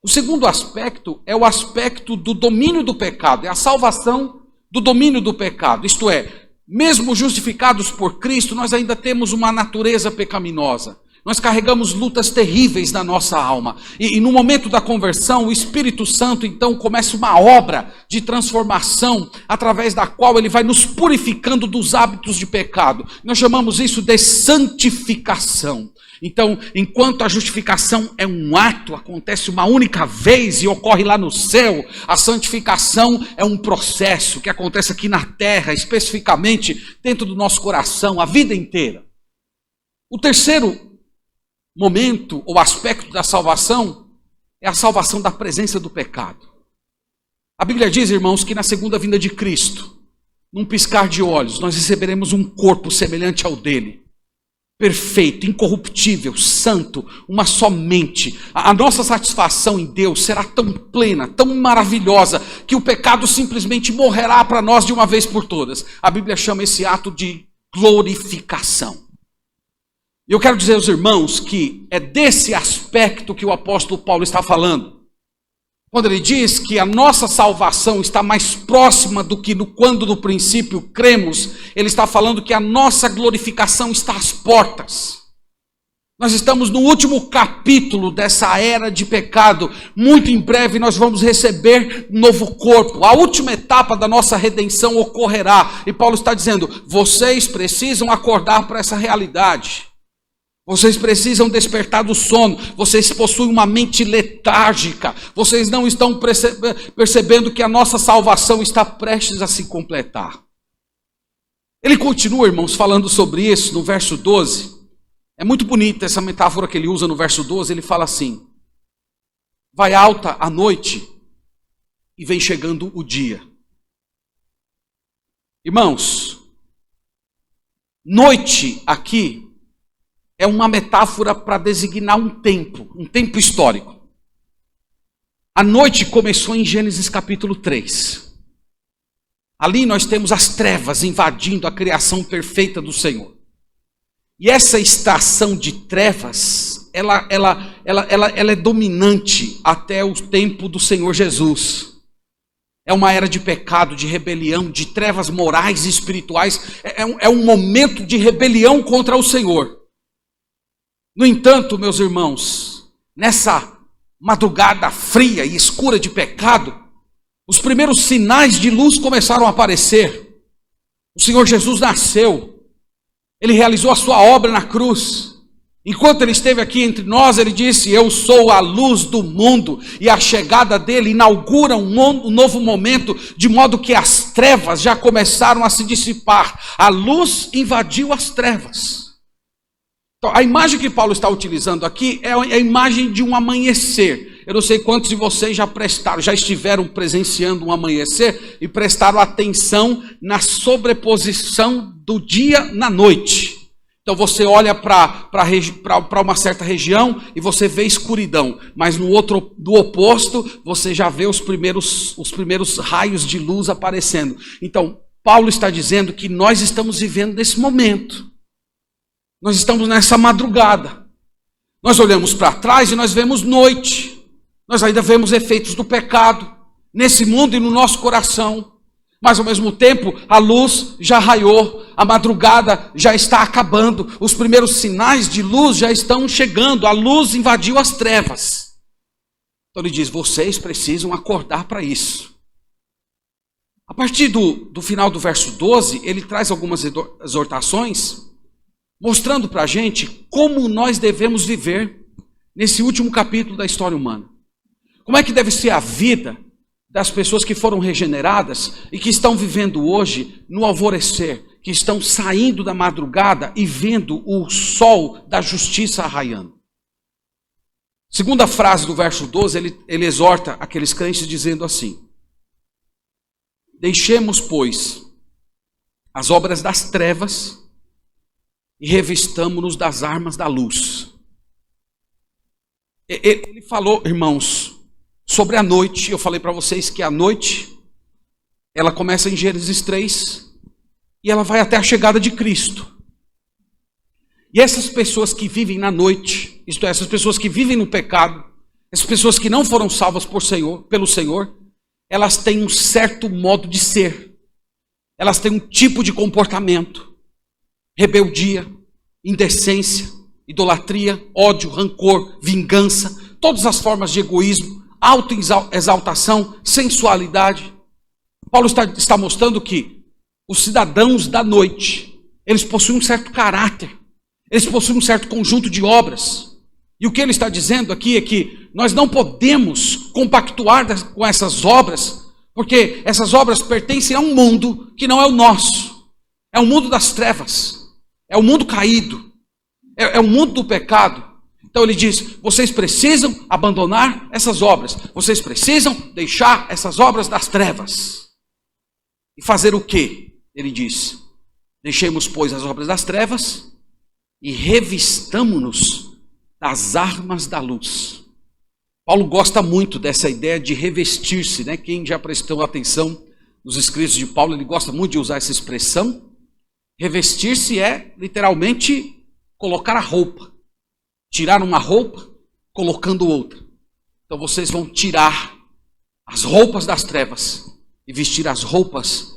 O segundo aspecto é o aspecto do domínio do pecado. É a salvação do domínio do pecado. Isto é, mesmo justificados por Cristo, nós ainda temos uma natureza pecaminosa. Nós carregamos lutas terríveis na nossa alma. E no momento da conversão, o Espírito Santo, então, começa uma obra de transformação, através da qual ele vai nos purificando dos hábitos de pecado. Nós chamamos isso de santificação. Então, enquanto a justificação é um ato, acontece uma única vez e ocorre lá no céu, a santificação é um processo que acontece aqui na terra, especificamente dentro do nosso coração, a vida inteira. O terceiro momento ou aspecto da salvação é a salvação da presença do pecado. A Bíblia diz, irmãos, que na segunda vinda de Cristo, num piscar de olhos, nós receberemos um corpo semelhante ao dele, perfeito, incorruptível, santo, uma só mente. A nossa satisfação em Deus será tão plena, tão maravilhosa, que o pecado simplesmente morrerá para nós de uma vez por todas. A Bíblia chama esse ato de glorificação. E eu quero dizer aos irmãos que é desse aspecto que o apóstolo Paulo está falando. Quando ele diz que a nossa salvação está mais próxima do que quando no princípio cremos, ele está falando que a nossa glorificação está às portas. Nós estamos no último capítulo dessa era de pecado. Muito em breve nós vamos receber um novo corpo. A última etapa da nossa redenção ocorrerá. E Paulo está dizendo, vocês precisam acordar para essa realidade. Vocês precisam despertar do sono. Vocês possuem uma mente letárgica. Vocês não estão percebendo que a nossa salvação está prestes a se completar. Ele continua, irmãos, falando sobre isso no verso 12. É muito bonita essa metáfora que ele usa no verso 12. Ele fala assim, vai alta a noite e vem chegando o dia. Irmãos, noite aqui é uma metáfora para designar um tempo histórico. A noite começou em Gênesis capítulo 3. Ali nós temos as trevas invadindo a criação perfeita do Senhor. E essa estação de trevas, ela é dominante até o tempo do Senhor Jesus. É uma era de pecado, de rebelião, de trevas morais e espirituais. É um momento de rebelião contra o Senhor. No entanto, meus irmãos, nessa madrugada fria e escura de pecado, os primeiros sinais de luz começaram a aparecer. O Senhor Jesus nasceu. Ele realizou a sua obra na cruz. Enquanto ele esteve aqui entre nós, ele disse: eu sou a luz do mundo. E a chegada dele inaugura um novo momento, de modo que as trevas já começaram a se dissipar. A luz invadiu as trevas. Então, a imagem que Paulo está utilizando aqui é a imagem de um amanhecer. Eu não sei quantos de vocês já estiveram presenciando um amanhecer e prestaram atenção na sobreposição do dia na noite. Então você olha para uma certa região e você vê escuridão, mas do oposto você já vê os primeiros raios de luz aparecendo. Então Paulo está dizendo que nós estamos vivendo nesse momento. Nós estamos nessa madrugada. Nós olhamos para trás e nós vemos noite. Nós ainda vemos efeitos do pecado nesse mundo e no nosso coração. Mas ao mesmo tempo, a luz já raiou, a madrugada já está acabando, os primeiros sinais de luz já estão chegando, a luz invadiu as trevas. Então ele diz: vocês precisam acordar para isso. A partir do final do verso 12, ele traz algumas exortações, mostrando para a gente como nós devemos viver nesse último capítulo da história humana. Como é que deve ser a vida das pessoas que foram regeneradas e que estão vivendo hoje no alvorecer, que estão saindo da madrugada e vendo o sol da justiça raiando. Segunda frase do verso 12, ele exorta aqueles crentes dizendo assim: deixemos, pois, as obras das trevas e revistamo-nos das armas da luz. Ele falou, irmãos, sobre a noite. Eu falei para vocês que a noite, ela começa em Gênesis 3 e ela vai até a chegada de Cristo. E essas pessoas que vivem na noite, isto é, essas pessoas que vivem no pecado, essas pessoas que não foram salvas pelo Senhor, elas têm um certo modo de ser. Elas têm um tipo de comportamento: rebeldia, indecência, idolatria, ódio, rancor, vingança, todas as formas de egoísmo, autoexaltação, sensualidade. Paulo está mostrando que os cidadãos da noite, eles possuem um certo caráter, eles possuem um certo conjunto de obras. E o que ele está dizendo aqui é que nós não podemos compactuar com essas obras, porque essas obras pertencem a um mundo que não é o nosso. É o mundo das trevas, é o mundo caído, é o mundo do pecado. Então ele diz: vocês precisam abandonar essas obras. Vocês precisam deixar essas obras das trevas. E fazer o quê? Ele diz: deixemos, pois, as obras das trevas e revistamo-nos das armas da luz. Paulo gosta muito dessa ideia de revestir-se, né? Quem já prestou atenção nos escritos de Paulo, ele gosta muito de usar essa expressão. Revestir-se é literalmente colocar a roupa. Tirar uma roupa, colocando outra. Então vocês vão tirar as roupas das trevas e vestir as roupas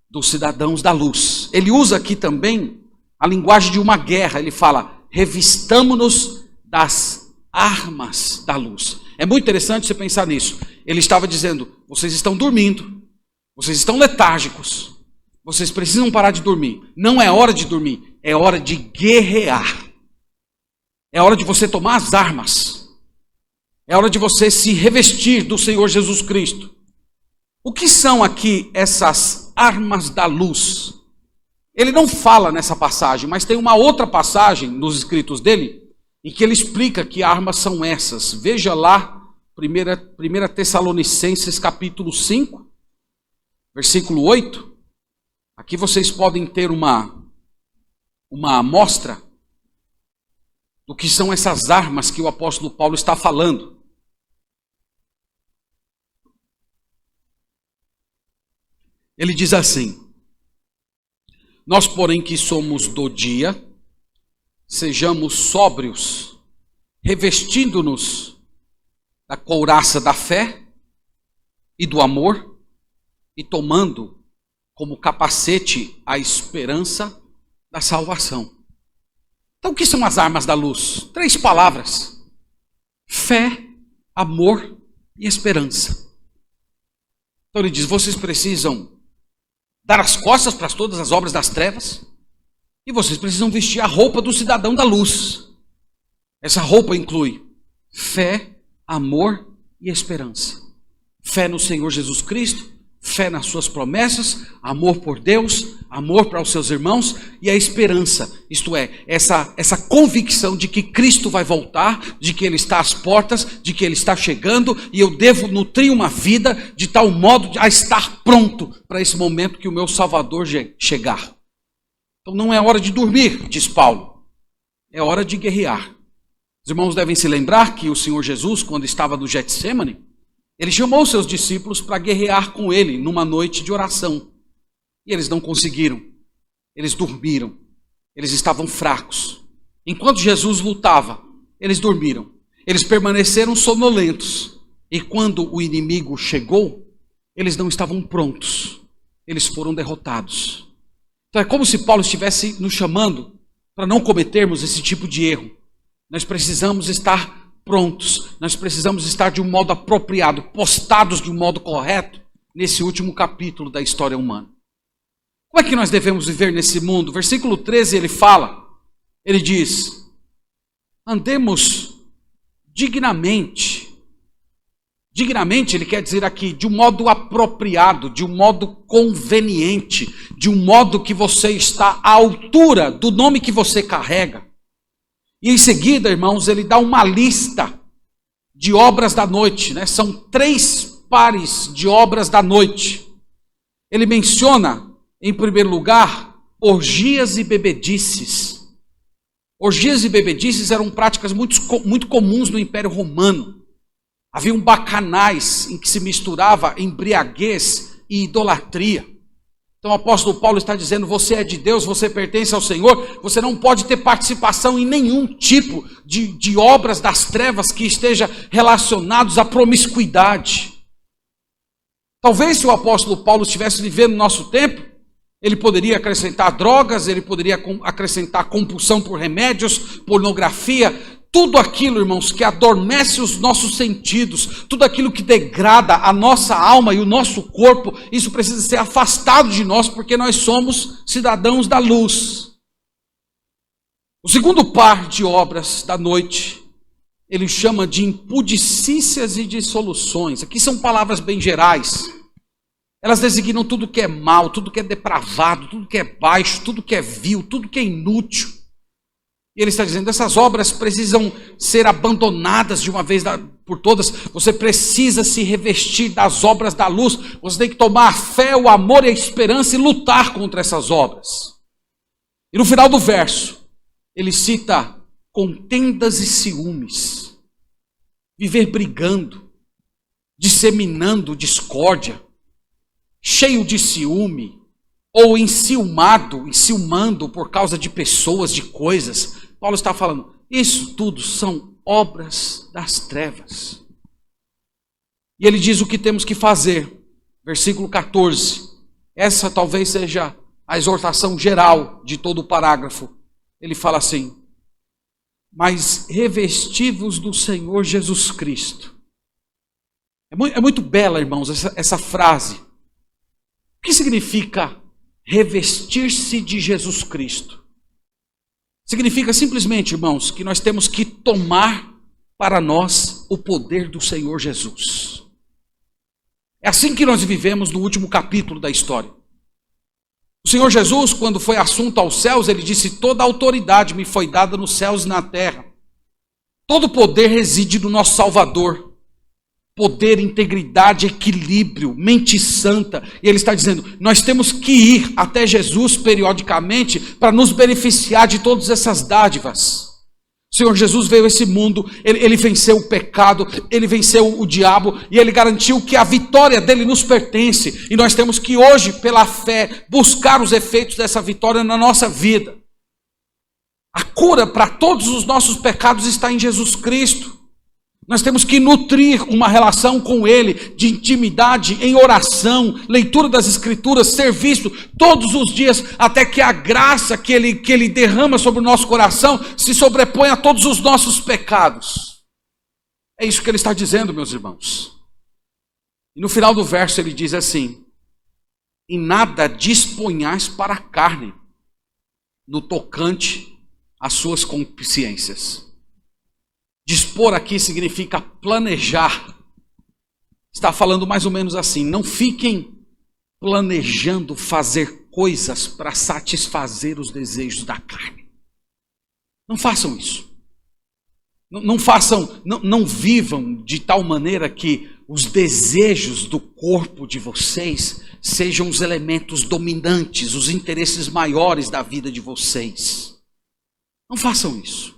dos cidadãos da luz. Ele usa aqui também a linguagem de uma guerra. Ele fala: revistamo-nos das armas da luz. É muito interessante você pensar nisso. Ele estava dizendo: vocês estão dormindo, vocês estão letárgicos, vocês precisam parar de dormir. Não é hora de dormir, é hora de guerrear. É hora de você tomar as armas. É hora de você se revestir do Senhor Jesus Cristo. O que são aqui essas armas da luz? Ele não fala nessa passagem, mas tem uma outra passagem nos escritos dele em que ele explica que armas são essas. Veja lá 1 Tessalonicenses capítulo 5, versículo 8. Aqui vocês podem ter uma amostra do que são essas armas que o apóstolo Paulo está falando. Ele diz assim: nós, porém, que somos do dia, sejamos sóbrios, revestindo-nos da couraça da fé e do amor, e tomando como capacete a esperança da salvação. Então, o que são as armas da luz? 3 palavras: fé, amor e esperança. Então ele diz, vocês precisam dar as costas para todas as obras das trevas, e vocês precisam vestir a roupa do cidadão da luz. Essa roupa inclui fé, amor e esperança. Fé no Senhor Jesus Cristo, fé nas suas promessas, amor por Deus, amor para os seus irmãos e a esperança, isto é, essa convicção de que Cristo vai voltar, de que Ele está às portas, de que Ele está chegando, e eu devo nutrir uma vida de tal modo a estar pronto para esse momento que o meu Salvador chegar. Então não é hora de dormir, diz Paulo, é hora de guerrear. Os irmãos devem se lembrar que o Senhor Jesus, quando estava no Getsêmani, Ele chamou seus discípulos para guerrear com Ele numa noite de oração. E eles não conseguiram. Eles dormiram. Eles estavam fracos. Enquanto Jesus lutava, eles dormiram. Eles permaneceram sonolentos. E quando o inimigo chegou, eles não estavam prontos. Eles foram derrotados. Então é como se Paulo estivesse nos chamando para não cometermos esse tipo de erro. Nós precisamos estar prontos, nós precisamos estar de um modo apropriado, postados de um modo correto nesse último capítulo da história humana. Como é que nós devemos viver nesse mundo? Versículo 13 ele diz, andemos dignamente. Dignamente ele quer dizer aqui, de um modo apropriado, de um modo conveniente, de um modo que você está à altura do nome que você carrega. E em seguida, irmãos, ele dá uma lista de obras da noite, né? São 3 pares de obras da noite. Ele menciona, em primeiro lugar, orgias e bebedices. Orgias e bebedices eram práticas muito comuns no Império Romano. Havia bacanais em que se misturava embriaguez e idolatria. Então o apóstolo Paulo está dizendo, você é de Deus, você pertence ao Senhor, você não pode ter participação em nenhum tipo de obras das trevas que esteja relacionados à promiscuidade. Talvez se o apóstolo Paulo estivesse vivendo no nosso tempo, ele poderia acrescentar drogas, ele poderia acrescentar compulsão por remédios, pornografia, tudo aquilo, irmãos, que adormece os nossos sentidos, tudo aquilo que degrada a nossa alma e o nosso corpo, isso precisa ser afastado de nós, porque nós somos cidadãos da luz. O segundo par de obras da noite, ele chama de impudicícias e dissoluções. Aqui são palavras bem gerais. Elas designam tudo que é mal, tudo que é depravado, tudo que é baixo, tudo que é vil, tudo que é inútil. E ele está dizendo, essas obras precisam ser abandonadas de uma vez por todas. Você precisa se revestir das obras da luz. Você tem que tomar a fé, o amor e a esperança e lutar contra essas obras. E no final do verso, ele cita contendas e ciúmes. Viver brigando, disseminando discórdia, cheio de ciúme, ou enciumando por causa de pessoas, de coisas. Paulo está falando, isso tudo são obras das trevas. E ele diz o que temos que fazer. Versículo 14. Essa talvez seja a exortação geral de todo o parágrafo. Ele fala assim, mas revesti-vos do Senhor Jesus Cristo. É muito bela, irmãos, essa frase. O que significa revestir-se de Jesus Cristo? Significa simplesmente, irmãos, que nós temos que tomar para nós o poder do Senhor Jesus. É assim que nós vivemos no último capítulo da história. O Senhor Jesus, quando foi assunto aos céus, ele disse, toda a autoridade me foi dada nos céus e na terra. Todo o poder reside no nosso Salvador. poder, integridade, equilíbrio, mente santa. E ele está dizendo, nós temos que ir até Jesus periodicamente para nos beneficiar de todas essas dádivas. O Senhor Jesus veio a esse mundo, ele venceu o pecado, ele venceu o diabo e ele garantiu que a vitória dele nos pertence. E nós temos que hoje, pela fé, buscar os efeitos dessa vitória na nossa vida. A cura para todos os nossos pecados está em Jesus Cristo. Nós temos que nutrir uma relação com Ele, de intimidade, em oração, leitura das Escrituras, serviço, todos os dias, até que a graça que Ele derrama sobre o nosso coração se sobreponha a todos os nossos pecados. É isso que Ele está dizendo, meus irmãos. E no final do verso Ele diz assim, em nada disponhais para a carne, no tocante às suas concupiscências. Dispor aqui significa planejar. Está falando mais ou menos assim, não fiquem planejando fazer coisas para satisfazer os desejos da carne. Não façam isso. Não vivam de tal maneira que os desejos do corpo de vocês sejam os elementos dominantes, os interesses maiores da vida de vocês. Não façam isso.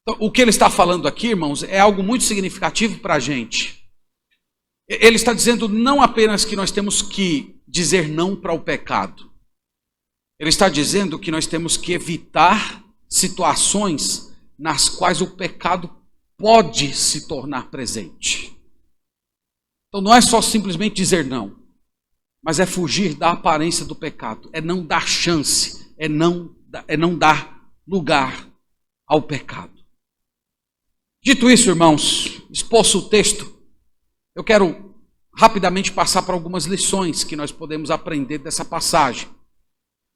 Então, o que ele está falando aqui, irmãos, é algo muito significativo para a gente. Ele está dizendo não apenas que nós temos que dizer não para o pecado. Ele está dizendo que nós temos que evitar situações nas quais o pecado pode se tornar presente. Então não é só simplesmente dizer não, mas é fugir da aparência do pecado, é não dar chance, é não dar lugar ao pecado. Dito isso, irmãos, exposto o texto, eu quero rapidamente passar para algumas lições que nós podemos aprender dessa passagem.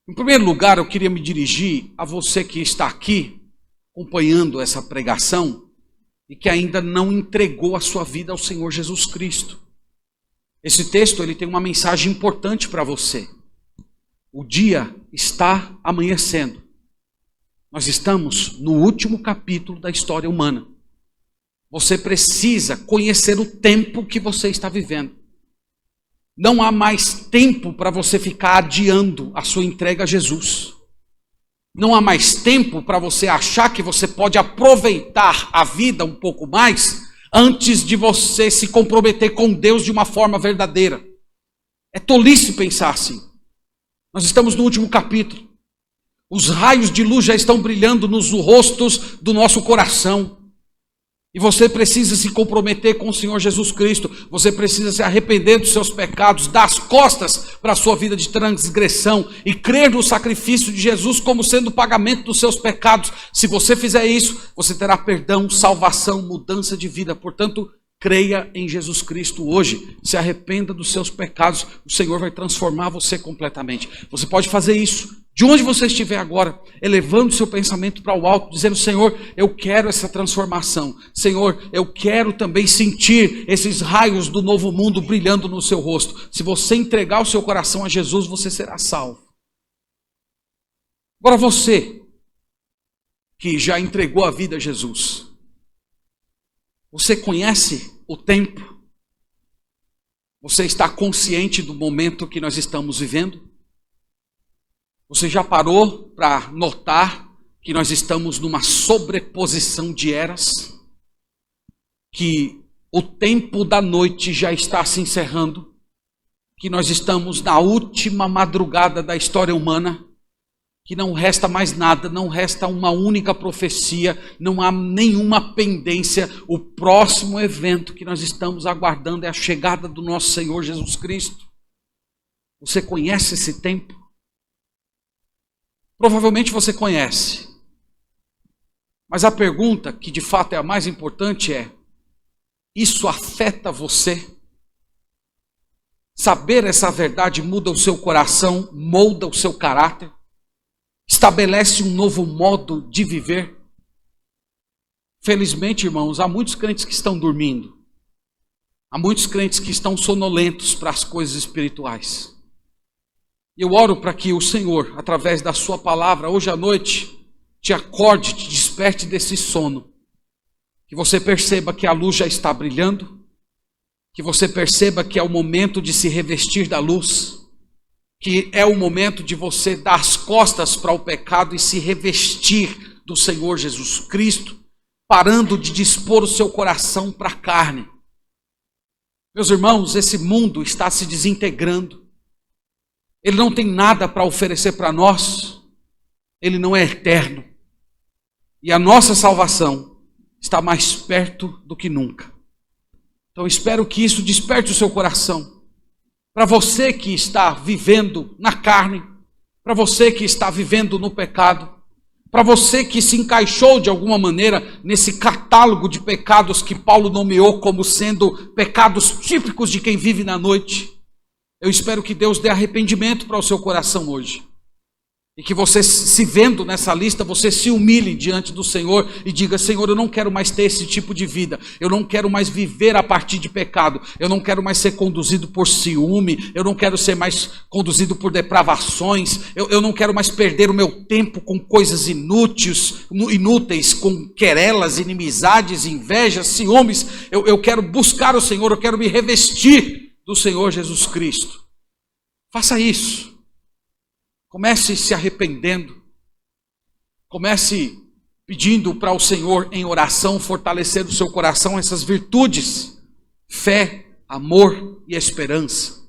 Em primeiro lugar, eu queria me dirigir a você que está aqui, acompanhando essa pregação, e que ainda não entregou a sua vida ao Senhor Jesus Cristo. Esse texto ele tem uma mensagem importante para você. O dia está amanhecendo. Nós estamos no último capítulo da história humana. Você precisa conhecer o tempo que você está vivendo. Não há mais tempo para você ficar adiando a sua entrega a Jesus. Não há mais tempo para você achar que você pode aproveitar a vida um pouco mais antes de você se comprometer com Deus de uma forma verdadeira. É tolice pensar assim. Nós estamos no último capítulo. Os raios de luz já estão brilhando nos rostos do nosso coração. E você precisa se comprometer com o Senhor Jesus Cristo. Você precisa se arrepender dos seus pecados, dar as costas para a sua vida de transgressão e crer no sacrifício de Jesus como sendo o pagamento dos seus pecados. Se você fizer isso, você terá perdão, salvação, mudança de vida. Portanto, creia em Jesus Cristo hoje. Se arrependa dos seus pecados. O Senhor vai transformar você completamente. Você pode fazer isso de onde você estiver agora, elevando seu pensamento para o alto, dizendo, Senhor, eu quero essa transformação. Senhor, eu quero também sentir esses raios do novo mundo brilhando no seu rosto. Se você entregar o seu coração a Jesus, você será salvo. Agora você, que já entregou a vida a Jesus, você conhece o tempo? Você está consciente do momento que nós estamos vivendo? Você já parou para notar que nós estamos numa sobreposição de eras? Que o tempo da noite já está se encerrando? Que nós estamos na última madrugada da história humana? Que não resta mais nada, não resta uma única profecia, não há nenhuma pendência. O próximo evento que nós estamos aguardando é a chegada do nosso Senhor Jesus Cristo. Você conhece esse tempo? Provavelmente você conhece. Mas a pergunta, que de fato é a mais importante, é: isso afeta você? Saber essa verdade muda o seu coração, molda o seu caráter, estabelece um novo modo de viver? Felizmente, irmãos, há muitos crentes que estão dormindo. Há muitos crentes que estão sonolentos para as coisas espirituais. Eu oro para que o Senhor, através da sua palavra, hoje à noite, te acorde, te desperte desse sono. Que você perceba que a luz já está brilhando, que você perceba que é o momento de se revestir da luz, que é o momento de você dar as costas para o pecado e se revestir do Senhor Jesus Cristo, parando de dispor o seu coração para a carne. Meus irmãos, esse mundo está se desintegrando. Ele não tem nada para oferecer para nós. Ele não é eterno. E a nossa salvação está mais perto do que nunca. Então espero que isso desperte o seu coração. Para você que está vivendo na carne, para você que está vivendo no pecado, para você que se encaixou de alguma maneira nesse catálogo de pecados que Paulo nomeou como sendo pecados típicos de quem vive na noite, eu espero que Deus dê arrependimento para o seu coração hoje. E que você, se vendo nessa lista, você se humilhe diante do Senhor e diga: Senhor, eu não quero mais ter esse tipo de vida. Eu não quero mais viver a partir de pecado. Eu não quero mais ser conduzido por ciúme. Eu não quero ser mais conduzido por depravações. Eu não quero mais perder o meu tempo com coisas inúteis, com querelas, inimizades, invejas, ciúmes. Eu quero buscar o Senhor, eu quero me revestir do Senhor Jesus Cristo. Faça isso. Comece se arrependendo. Comece pedindo para o Senhor em oração fortalecer o seu coração essas virtudes: fé, amor e esperança.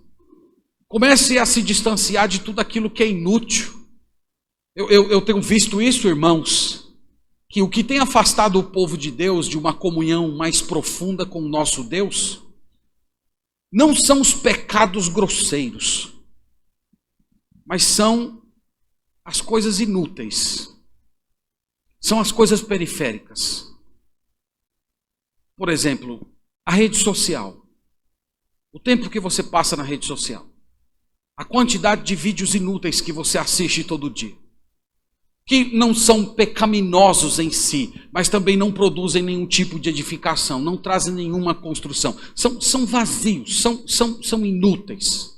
Comece a se distanciar de tudo aquilo que é inútil. Eu tenho visto isso, irmãos, que o que tem afastado o povo de Deus de uma comunhão mais profunda com o nosso Deus não são os pecados grosseiros, mas são as coisas inúteis, são as coisas periféricas. Por exemplo, a rede social, o tempo que você passa na rede social, a quantidade de vídeos inúteis que você assiste todo dia, que não são pecaminosos em si, mas também não produzem nenhum tipo de edificação, não trazem nenhuma construção, são vazios, são inúteis.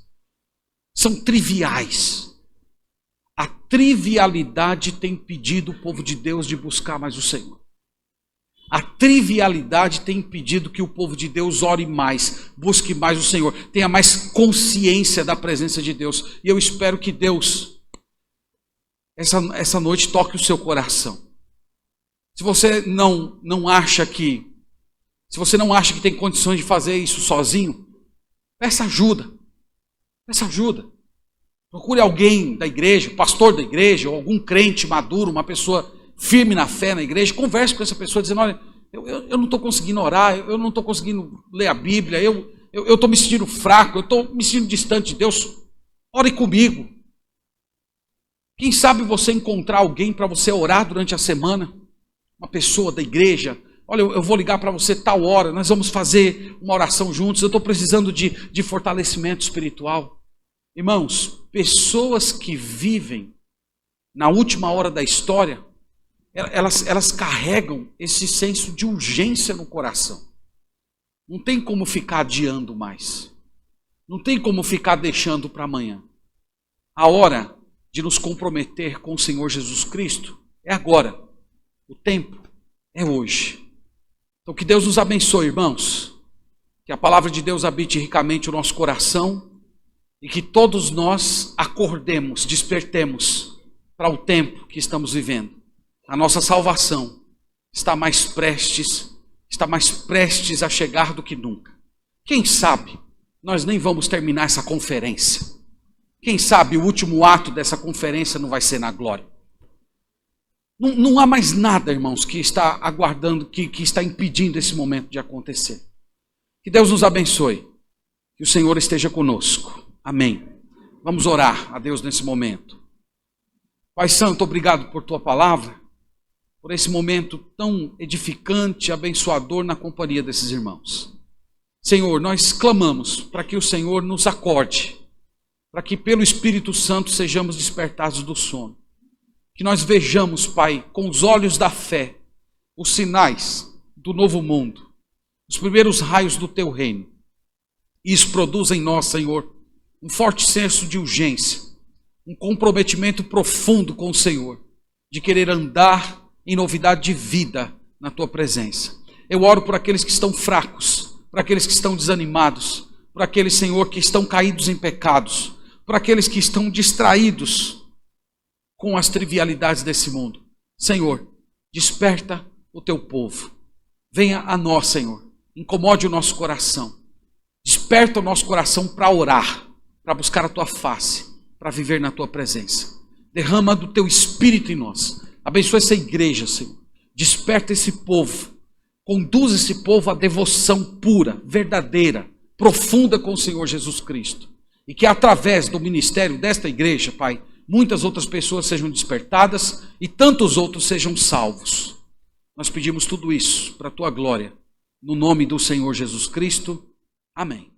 São triviais. A trivialidade tem impedido o povo de Deus de buscar mais o Senhor. A trivialidade tem impedido que o povo de Deus ore mais, busque mais o Senhor, tenha mais consciência da presença de Deus. E eu espero que Deus, essa noite, toque o seu coração. Se você não acha que tem condições de fazer isso sozinho, peça ajuda. Peça ajuda. Procure alguém da igreja, pastor da igreja, ou algum crente maduro, uma pessoa firme na fé na igreja. Converse com essa pessoa dizendo: olha, eu não estou conseguindo orar, eu não estou conseguindo ler a Bíblia, eu estou me sentindo fraco, eu estou me sentindo distante de Deus. Ore comigo. Quem sabe você encontrar alguém para você orar durante a semana, uma pessoa da igreja. Olha, eu vou ligar para você tal hora, nós vamos fazer uma oração juntos, eu estou precisando de fortalecimento espiritual. Irmãos, pessoas que vivem na última hora da história, elas carregam esse senso de urgência no coração. Não tem como ficar adiando mais. Não tem como ficar deixando para amanhã. A hora de nos comprometer com o Senhor Jesus Cristo é agora. O tempo é hoje. Então que Deus nos abençoe, irmãos. Que a palavra de Deus habite ricamente o nosso coração. E que todos nós acordemos, despertemos para o tempo que estamos vivendo. A nossa salvação está mais prestes a chegar do que nunca. Quem sabe nós nem vamos terminar essa conferência. Quem sabe o último ato dessa conferência não vai ser na glória. Não há mais nada, irmãos, que está aguardando, que está impedindo esse momento de acontecer. Que Deus nos abençoe. Que o Senhor esteja conosco. Amém. Vamos orar a Deus nesse momento. Pai Santo, obrigado por tua palavra, por esse momento tão edificante, abençoador na companhia desses irmãos. Senhor, nós clamamos para que o Senhor nos acorde, para que pelo Espírito Santo sejamos despertados do sono. Que nós vejamos, Pai, com os olhos da fé, os sinais do novo mundo, os primeiros raios do teu reino. Isso produz em nós, Senhor, um forte senso de urgência, um comprometimento profundo com o Senhor, de querer andar em novidade de vida na tua presença. Eu oro por aqueles que estão fracos, para aqueles que estão desanimados, para aqueles, Senhor, que estão caídos em pecados, para aqueles que estão distraídos com as trivialidades desse mundo. Senhor, desperta o teu povo. Venha a nós, Senhor. Incomode o nosso coração. Desperta o nosso coração para orar, para buscar a tua face, para viver na tua presença. Derrama do teu espírito em nós. Abençoa essa igreja, Senhor. Desperta esse povo. Conduz esse povo à devoção pura, verdadeira, profunda com o Senhor Jesus Cristo. E que através do ministério desta igreja, Pai, muitas outras pessoas sejam despertadas e tantos outros sejam salvos. Nós pedimos tudo isso para a tua glória. No nome do Senhor Jesus Cristo. Amém.